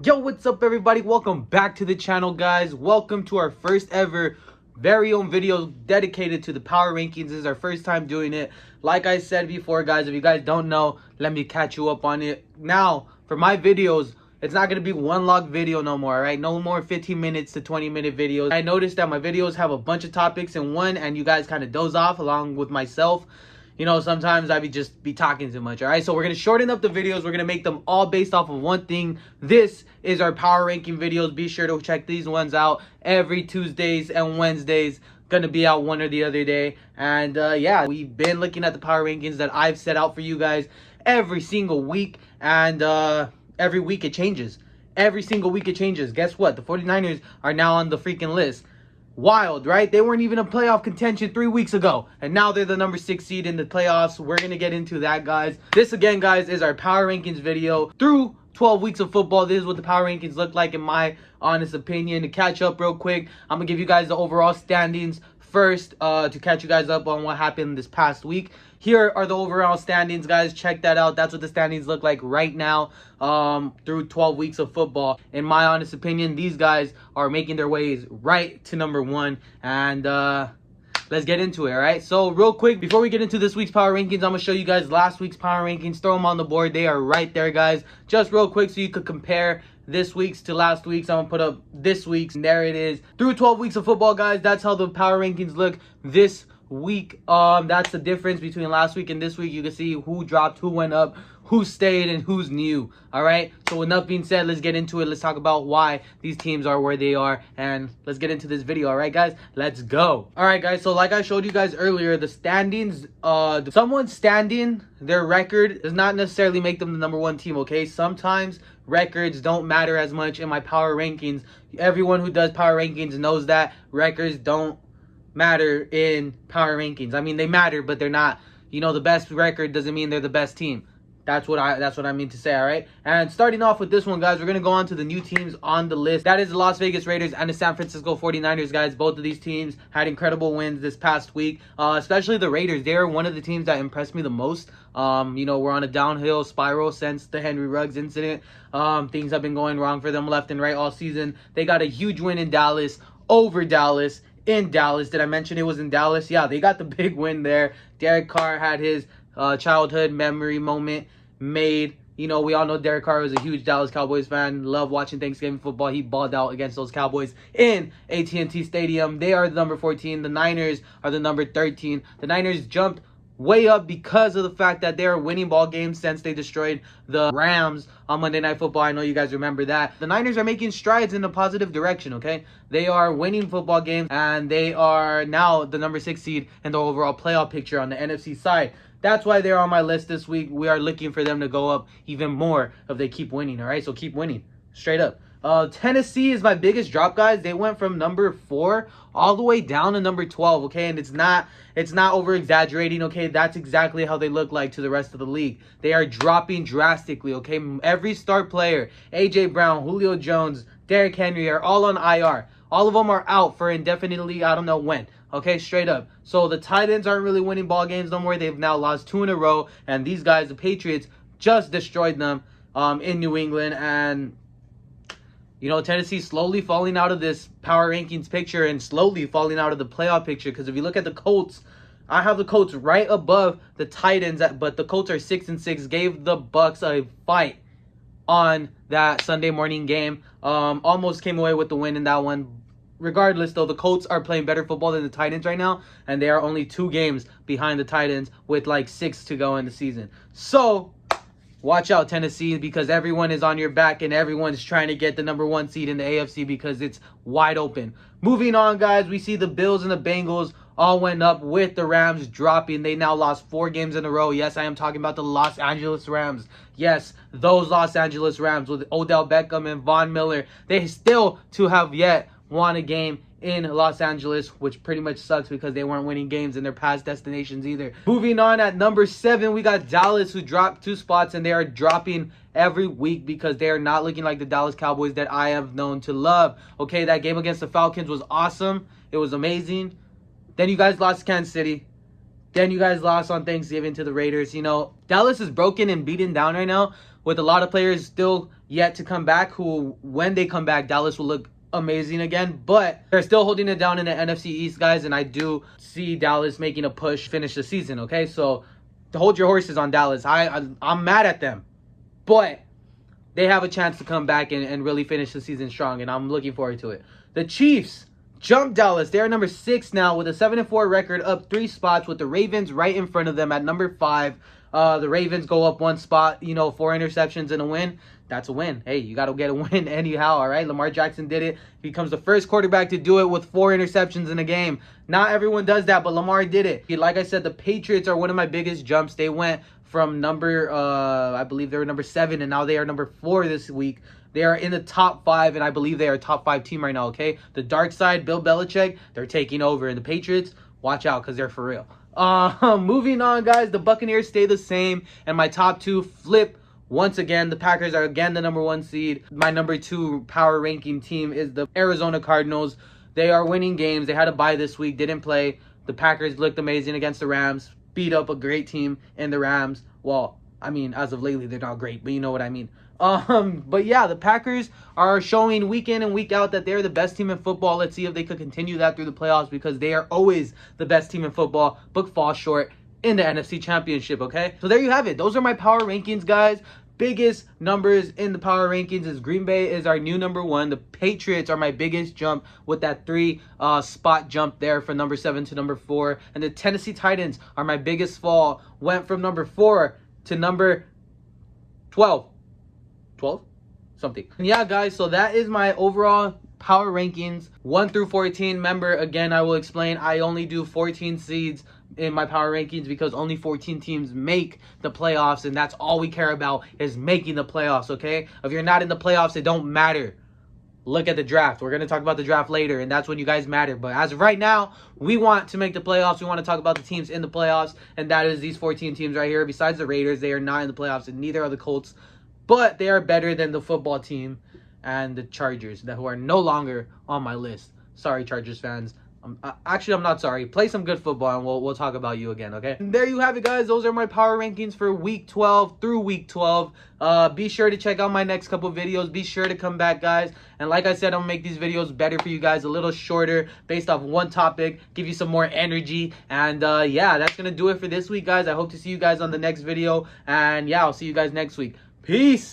Yo, what's up everybody? Welcome back to the channel, guys. Welcome to our first ever very own video dedicated to the power rankings. This is our first time doing it. Like I said before, guys, if you guys don't know, let me catch you up on it. Now, for my videos, it's not going to be one log video no more, all right? No more 15 minutes to 20-minute videos. I noticed that my videos have a bunch of topics in one, and you guys kind of doze off along with myself. You know, sometimes I just be talking too much, all right? So we're going to shorten up the videos. We're going to make them all based off of one thing. This is our power ranking videos. Be sure to check these ones out every Tuesdays and Wednesdays. Going to be out one or the other day. And yeah, we've been looking at the power rankings that I've set out for you guys every single week. And every week it changes. Every single week it changes. Guess what? The 49ers are now on the freaking list. Wild, right? They weren't even a playoff contention 3 weeks ago, and now they're the number 6 seed in the playoffs. We're gonna get into that, guys. This again, guys, is our power rankings video through 12 weeks of football. This is what the power rankings look like in my honest opinion. To catch up real quick, I'm gonna give you guys the overall standings first, to catch you guys up on what happened this past week. Here are the overall standings, guys. Check that out. That's what the standings look like right now, through 12 weeks of football. In my honest opinion, these guys are making their ways right to number 1. And let's get into it, all right? So real quick, before we get into this week's power rankings, I'm going to show you guys last week's power rankings. Throw them on the board. They are right there, guys. Just real quick so you could compare this week's to last week's. I'm gonna put up this week's, and there it is. Through 12 weeks of football, guys, that's how the power rankings look this week. That's the difference between last week and this week. You can see who dropped, who went up, who stayed, and who's new. All right, so enough being said, let's get into it. Let's talk about why these teams are where they are, and let's get into this video. All right, guys, let's go. All right, guys, so like I showed you guys earlier, the standings, someone standing, their record does not necessarily make them the number 1 team. Okay, sometimes records don't matter as much in my power rankings. Everyone who does power rankings knows that records don't matter in power rankings. I mean, they matter, but they're not, you know, the best record doesn't mean they're the best team. That's what I mean to say, all right? And starting off with this one, guys, we're going to go on to the new teams on the list. That is the Las Vegas Raiders and the San Francisco 49ers, guys. Both of these teams had incredible wins this past week, especially the Raiders. They're one of the teams that impressed me the most. You know, we're on a downhill spiral since the Henry Ruggs incident. Things have been going wrong for them left and right all season. They got a huge win in Dallas, over Dallas. In Dallas. Did I mention it was in Dallas? Yeah, they got the big win there. Derek Carr had his childhood memory moment made. You know, we all know Derek Carr was a huge Dallas Cowboys fan. Love watching Thanksgiving football. He balled out against those Cowboys in AT&T Stadium. They are the number 14. The Niners are the number 13. The Niners jumped way up because of the fact that they are winning ball games since they destroyed the Rams on Monday Night Football. I know you guys remember that. The Niners are making strides in a positive direction, okay? They are winning football games, and they are now the number 6 seed in the overall playoff picture on the NFC side. That's why they're on my list this week. We are looking for them to go up even more if they keep winning, all right? So keep winning, straight up. Tennessee is my biggest drop, guys. They went from number 4 all the way down to number 12, okay? And it's not over exaggerating, okay? That's exactly how they look like to the rest of the league. They are dropping drastically, okay? Every star player, A.J. Brown, Julio Jones, Derrick Henry are all on IR. All of them are out for indefinitely, I don't know when. Okay, straight up. So the Titans aren't really winning ball games no more. They've now lost 2 in a row. And these guys, the Patriots, just destroyed them in New England. And you know, Tennessee slowly falling out of this power rankings picture and slowly falling out of the playoff picture. Because if you look at the Colts, I have the Colts right above the Titans, but the Colts are 6-6. Gave the Bucks a fight on that Sunday morning game. Almost came away with the win in that one. Regardless, though, the Colts are playing better football than the Titans right now, and they are only 2 games behind the Titans with like 6 to go in the season. So watch out, Tennessee, because everyone is on your back and everyone's trying to get the number 1 seed in the AFC because it's wide open. Moving on, guys, we see the Bills and the Bengals all went up with the Rams dropping. They now lost 4 games in a row. Yes, I am talking about the Los Angeles Rams. Yes, those Los Angeles Rams with Odell Beckham and Von Miller. They still to have yet won a game in Los Angeles, which pretty much sucks because they weren't winning games in their past destinations either. Moving on, at number 7, we got Dallas, who dropped 2 spots, and they are dropping every week because they are not looking like the Dallas Cowboys that I have known to love. Okay, that game against the Falcons was awesome. It was amazing. Then you guys lost to Kansas City. Then you guys lost on Thanksgiving to the Raiders. You know, Dallas is broken and beaten down right now with a lot of players still yet to come back, who, when they come back, Dallas will look amazing again, but they're still holding it down in the NFC East, guys, and I do see Dallas making a push finish the season, okay? So hold your horses on Dallas. I'm mad at them, but they have a chance to come back and really finish the season strong, and I'm looking forward to it. The Chiefs jumped Dallas. They are number 6 now with a 7-4 record, up 3 spots with the Ravens right in front of them at number 5. The Ravens go up 1 spot, 4 interceptions and a win. That's a win. Hey, you got to get a win anyhow, all right? Lamar Jackson did it. He becomes the first quarterback to do it with 4 interceptions in a game. Not everyone does that, but Lamar did it. Like I said, the Patriots are one of my biggest jumps. They went from number, I believe they were number 7, and now they are number 4 this week. They are in the top 5, and I believe they are a top 5 team right now, okay? The dark side, Bill Belichick, they're taking over. And the Patriots, watch out, because they're for real. Moving on, guys, the Buccaneers stay the same, and my top 2 flip. Once again, the Packers are again the number 1 seed. My number 2 power ranking team is the Arizona Cardinals. They are winning games. They had a bye this week, didn't play. The Packers looked amazing against the Rams, beat up a great team in the Rams. Well, I mean, as of lately, they're not great, but you know what I mean. But yeah, the Packers are showing week in and week out that they're the best team in football. Let's see if they could continue that through the playoffs, because they are always the best team in football, but fall short in the NFC Championship, okay? So there you have it. Those are my power rankings, guys. Biggest numbers in the power rankings is Green Bay is our new number 1. The Patriots are my biggest jump with that 3 spot jump there from number 7 to number 4. And the Tennessee Titans are my biggest fall. Went from number 4 to number 12. 12? Something. And yeah, guys, so that is my overall power rankings 1 through 14. Remember, again, I will explain, I only do 14 seeds in my power rankings because only 14 teams make the playoffs, and that's all we care about is making the playoffs, okay? If you're not in the playoffs, it don't matter. Look at the draft. We're going to talk about the draft later, and that's when you guys matter. But as of right now, we want to make the playoffs. We want to talk about the teams in the playoffs, and that is these 14 teams right here. Besides the Raiders, they are not in the playoffs, and neither are the Colts, but they are better than the football team and the Chargers, who are no longer on my list. Sorry, Chargers fans. Actually, I'm not sorry. Play some good football, and we'll talk about you again, okay? And there you have it, guys. Those are my power rankings for week 12 through week 12. Be sure to check out my next couple videos. Be sure to come back, guys. And like I said, I'm gonna make these videos better for you guys, a little shorter, based off one topic, give you some more energy. And yeah, that's gonna do it for this week, guys. I hope to see you guys on the next video. And yeah, I'll see you guys next week. Peace.